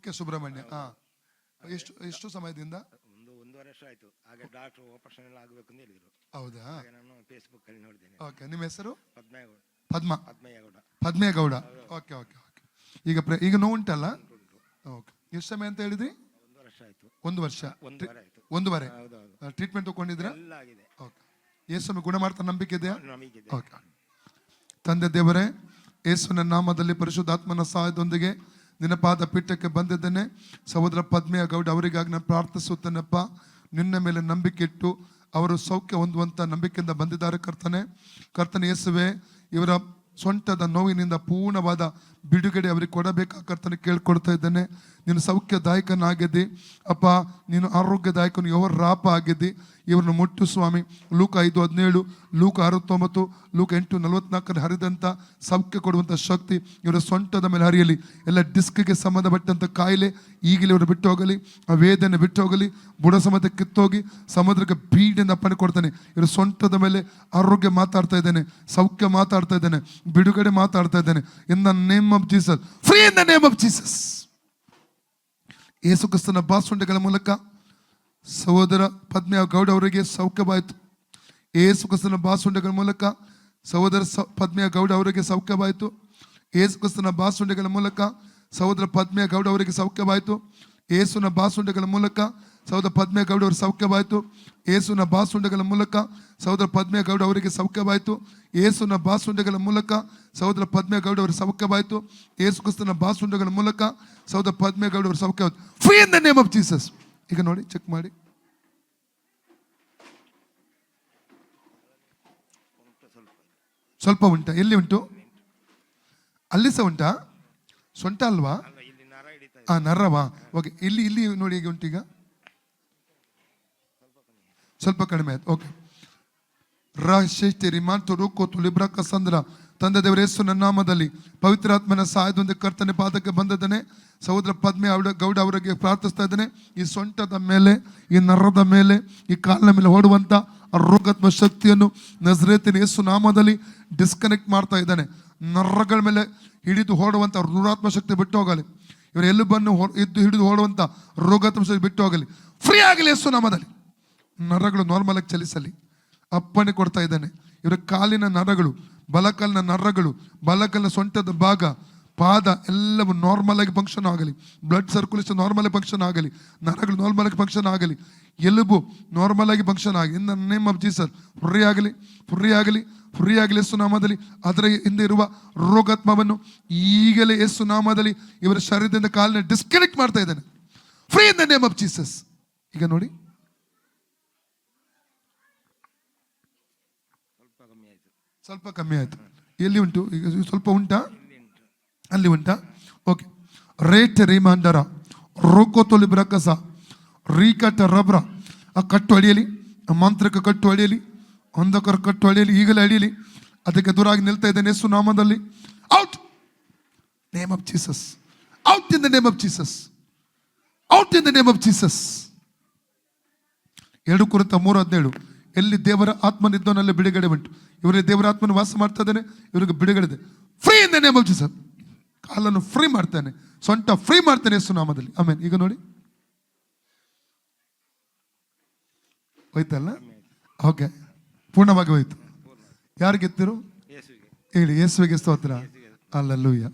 ಕುಕ್ಕೆ ಸುಬ್ರಹ್ಮಣ್ಯ. ಎಷ್ಟು ಸಮಯದಿಂದ? ಒಂದೂವರೆ ವರ್ಷ ಆಯ್ತು. ಹಾಗೆ ಡಾಕ್ಟರ್ ಆಪರೇಷನ್ ಎಲ್ಲ ಆಗಬೇಕು ಅಂತ ಹೇಳಿದ್ರು. ಹೌದಾ? ನಾನು ಫೇಸ್ಬುಕ್ ಅಲ್ಲಿ ನೋಡಿದ್ದೇನೆ. ಓಕೆ, ನಿಮ್ಮ ಹೆಸರು? Padmegowda. Padmegowda. Okay okay okay. ಈಗ ನೋವು ಉಂಟಲ್ಲ? ಓಕೆ. ಎಷ್ಟು ಸಮಯ ಅಂತ ಹೇಳಿದ್ರಿ? 1 ವರ್ಷ ಆಯ್ತು. 1 ವರ್ಷ. 1.5. ಟ್ರೀಟ್ಮೆಂಟ್ ತಗೊಂಡಿದ್ರ? ಎಲ್ಲ ಆಗಿದೆ. ಓಕೆ. ಯೇಸುವನ್ನು ಗುಣ ಮಾಡ್ತಾ ನಂಬಿಕೆ ಇದೆಯಾ? ನಂಬಿಕೆ ಇದೆ. ಓಕೆ. ತಂದೆ ದೇವರೇ, ಯೇಸುವಿನ ನಾಮದಲ್ಲಿ ಪರಿಶುದ್ಧಾತ್ಮನ ಸಹಾಯದೊಂದಿಗೆ ನಿನ್ನ ಪಾದ ಪೀಠಕ್ಕೆ ಬಂದಿದ್ದೇನೆ. ಸಹೋದರ ಪದ್ಮೆಯ ಗೌಡ ಅವರಿಗಾಗಿ ನಾನು ಪ್ರಾರ್ಥಿಸುತ್ತೇನಪ್ಪ. ನಿನ್ನ ಮೇಲೆ ನಂಬಿಕೆ ಇಟ್ಟು ಅವರು ಸೌಖ್ಯ ಹೊಂದುವಂಥ ನಂಬಿಕೆಯಿಂದ ಬಂದಿದ್ದಾರೆ ಕರ್ತನೆ ಯೇಸುವೆ, ಇವರ ಸೊಂಟದ ನೋವಿನಿಂದ ಪೂರ್ಣವಾದ ಬಿಡುಗಡೆ ಅವರಿಗೆ ಕೊಡಬೇಕಾ ಕರ್ತನೆ ಕೇಳ್ಕೊಳ್ತಾ ಇದ್ದೇನೆ. ನೀನು ಸೌಖ್ಯದಾಯಕನಾಗಿದ್ದಿ ಅಪ್ಪ, ನೀನು ಆರೋಗ್ಯದಾಯಕನು, ಯಾವ ರಾಪ ಆಗಿದ್ದಿ. ಇವ್ರನ್ನ ಮುಟ್ಟು ಸ್ವಾಮಿ. ಲೂಕ 5:17, ಲೂಕ 6:9, ಲೂಕ 8:44 ಹರಿದಂಥ ಸೌಖ್ಯ ಕೊಡುವಂಥ ಶಕ್ತಿ ಇವರ ಸೊಂಟದ ಮೇಲೆ ಹರಿಯಲಿ. ಎಲ್ಲ ಡಿಸ್ಕ್ಗೆ ಸಂಬಂಧಪಟ್ಟಂಥ ಕಾಯಿಲೆ ಈಗಲೇ ಇವರು ಬಿಟ್ಟು ಹೋಗಲಿ. ಆ ವೇದನೆ ಬಿಟ್ಟು ಹೋಗಲಿ. ಬುಡ ಸಮೇತ ಕಿತ್ತೋಗಿ ಸಮುದ್ರಕ್ಕೆ ಬೀಡಿಂದ ಅಪ್ಪಣೆ ಕೊಡ್ತಾನೆ. ಇವರು ಸೊಂಟದ ಮೇಲೆ ಆರೋಗ್ಯ ಮಾತಾಡ್ತಾ ಇದ್ದೇನೆ, ಸೌಖ್ಯ ಮಾತಾಡ್ತಾ ಇದ್ದೇನೆ, ಬಿಡುಗಡೆ ಮಾತಾಡ್ತಾ ಇದ್ದೇನೆ. In the name of Jesus, free in the name of Jesus. Yesu ಕ್ರಿಸ್ತನ ಬಾಸುಂಡೆಗಳ ಮೂಲಕ ಸಹೋದರ ಪದ್ಮೆಯ ಗೌಡ ಅವರಿಗೆ ಸೌಖ್ಯವಾಯಿತು. ಯೇಸು ಕ್ರಿಸ್ತನ ಬಾಸುಂಡೆಗಳ ಮೂಲಕ ಸಹೋದರ ಪದ್ಮೆಯ ಗೌಡ ಅವರಿಗೆ ಸೌಖ್ಯವಾಯಿತು. ಯೇಸು ಕ್ರಿಸ್ತನ ಬಾಸುಂಡೆಗಳ ಮೂಲಕ ಸಹೋದರ ಪದ್ಮೆಯ ಗೌಡ ಅವರಿಗೆ ಸೌಖ್ಯವಾಯಿತು. ಯೇಸುನ ಬಾಸುಂಡೆಗಳ ಮೂಲಕ ಸಹೋದರ ಪದ್ಮೆಯ ಗೌಡ ಅವರಿಗೆ ಸೌಖ್ಯವಾಯಿತು. ಯೇಸುನ ಬಾಸುಂಡೆಗಳ ಮೂಲಕ ಸಹೋದರ ಪದ್ಮೆಯ ಗೌಡ ಅವರಿಗೆ ಸೌಖ್ಯವಾಯಿತು. ಯೇಸುನ ಬಾಸುಂಡೆಗಳ ಮೂಲಕ ಸಹೋದರ ಪದ್ಮೆಯ ಗೌಡ ಅವರಿಗೆ ಸೌಖ್ಯವಾಯಿತು. ಯೇಸು ಕ್ರಿಸ್ತನ ಬಾಸುಂಡೆಗಳ ಮೂಲಕ ಸಹೋದರ ಪದ್ಮೆಯ ಗೌಡ ಅವರಿಗೆ ಸೌಖ್ಯವಾಯಿತು. Free in the name of Jesus. ಈಗ ನೋಡಿ, ಚೆಕ್ ಮಾಡಿ. ಸ್ವಲ್ಪ ಉಂಟಾ? ಎಲ್ಲಿ ಉಂಟು? ಅಲ್ಲಿ ಸಹ ಉಂಟಾ? ಸೊಂಟ ಅಲ್ವಾ? ನರವಾ? ಓಕೆ. ಇಲ್ಲಿ ನೋಡಿ, ಈಗ ಉಂಟು. ಈಗ ಸ್ವಲ್ಪ ಕಡಿಮೆ ಆಯ್ತು. ಓಕೆ. ತಂದೆ ದೇವರ ಯೇಸುವಿನ ನಾಮದಲ್ಲಿ ಪವಿತ್ರಾತ್ಮನ ಸಹಾಯದೊಂದಿಗೆ ಕರ್ತನೆ ಪಾದಕ್ಕೆ ಬಂದಿದ್ದೇನೆ. ಸಹೋದರ ಪದ್ಮೆ ಗೌಡ ಅವರಿಗೆ ಪ್ರಾರ್ಥಿಸ್ತಾ ಇದ್ದೇನೆ. ಈ ಸೊಂಟದ ಮೇಲೆ, ಈ ನರದ ಮೇಲೆ, ಈ ಕಾಲಿನ ಮೇಲೆ ಓಡುವಂತ ರೋಗಾತ್ಮ ಶಕ್ತಿಯನ್ನು ನಜರೇತಿನ ಯೇಸು ನಾಮದಲ್ಲಿ ಡಿಸ್ಕನೆಕ್ಟ್ ಮಾಡ್ತಾ ಇದ್ದಾನೆ. ನರಗಳ ಮೇಲೆ ಹಿಡಿದು ಓಡುವಂತ ರುರಾತ್ಮ ಶಕ್ತಿ ಬಿಟ್ಟು ಹೋಗಲಿ. ಇವರ ಎಲುಬನ್ನು ಹಿಡಿದು ಓಡುವಂತ ರೋಗಾತ್ಮ ಶಕ್ತಿ ಬಿಟ್ಟು ಹೋಗಲಿ. ಫ್ರೀ ಆಗಲಿ ಯೇಸು ನಾಮದಲ್ಲಿ. ನರಗಳು ನಾರ್ಮಲ್ ಆಗಿ ಚಲಿಸಲಿ ಅಪ್ಪಣೆ ಕೊಡ್ತಾ ಇದ್ದಾನೆ. ಇವರ ಕಾಲಿನ ನರಗಳು, ಬಲಕಲ್ಲಿನ ನರಗಳು, ಬಲಕಲ್ಲಿನ ಸೊಂಟದ ಭಾಗ, ಪಾದ ಎಲ್ಲವೂ ನಾರ್ಮಲ್ ಆಗಿ ಫಂಕ್ಷನ್ ಆಗಲಿ. ಬ್ಲಡ್ ಸರ್ಕ್ಯುಲೇಷನ್ ನಾರ್ಮಲ್ ಆಗಿ ಫಂಕ್ಷನ್ ಆಗಲಿ. ನರಗಳು ನಾರ್ಮಲ್ ಆಗಿ ಫಂಕ್ಷನ್ ಆಗಲಿ. ಎಲುಬು ನಾರ್ಮಲ್ ಆಗಿ ಫಂಕ್ಷನ್ ಆಗಲಿ. ಇನ್ the name of Jesus free ಆಗಲಿ, ಫ್ರೀ ಆಗಲಿ, ಫ್ರೀ ಆಗಲಿ ಯೇಸು ನಾಮದಲ್ಲಿ. ಅದರ ಹಿಂದೆ ಇರುವ ರೋಗಾತ್ಮವನ್ನು ಈಗಲೇ ಯೇಸು ನಾಮದಲ್ಲಿ ಇವರ ಶರೀರದಿಂದ ಕಾಲಿನ ಡಿಸ್ಕನೆಕ್ಟ್ ಮಾಡ್ತಾ ಇದ್ದಾನೆ. Free in the name of Jesus. ಈಗ ನೋಡಿ, ಸ್ವಲ್ಪ ಕಮ್ಮಿ ಆಯ್ತು. ಎಲ್ಲಿ ಉಂಟು? ಈಗ ಸ್ವಲ್ಪ ಉಂಟಾ? ಅಲ್ಲಿ ಉಂಟಾ? ಓಕೆ. ರೇಟ್ ರಿಮಾಂಡರ ರೋಕೋತೊಲಿ ಬ್ರಕಸ ರೀಕಟ ರಬ್ರ. ಆ ಕಟ್ಟು ಅಡಿಯಲಿ, ಆ ಮಾಂತ್ರಿಕ ಕಟ್ಟು ಅಡಿಯಲಿ, ಅಂಧಕರ ಕಟ್ಟು ಅಡಿಯಲಿ, ಈಗಲೇ ಅಡಿಯಲಿ. ಅದಕ್ಕೆ ದೂರಾಗಿ ನಿಲ್ತಾ ಇದ್ದೇನೆ ಯೇಸು ನಾಮದಲ್ಲಿ. Out name of Jesus. Out in the name of Jesus. Out in the name of Jesus. 2 ಕೊರಿಂಥ 3:17, ಎಲ್ಲಿ ದೇವರ ಆತ್ಮನಿದ್ದವನಲ್ಲಿ ಬಿಡುಗಡೆ ಉಂಟು. ಇವರಿಗೆ ದೇವರ ಆತ್ಮನ ವಾಸ ಮಾಡ್ತಾ ಇದ್ದಾನೆ. ಇವರಿಗೆ ಬಿಡುಗಡೆ ಇದೆ. Free in the name of Jesus. ಕಾಲನ್ನು ಫ್ರೀ ಮಾಡ್ತಾನೆ, ಸೊಂಟ ಫ್ರೀ ಮಾಡ್ತಾನೆ ಯೇಸು ನಾಮದಲ್ಲಿ. ಆಮೇಲೆ ಈಗ ನೋಡಿ, ಹೋಯ್ತಲ್ಲ? ಓಕೆ, ಪೂರ್ಣವಾಗಿ ಹೋಯ್ತು. ಯಾರು ಗೆದ್ದರು ಹೇಳಿ? ಯೇಸುವಿಗೆ ಸ್ತೋತ್ರ. ಅಲ್ಲಲ್ಲೂಯ್ಯ.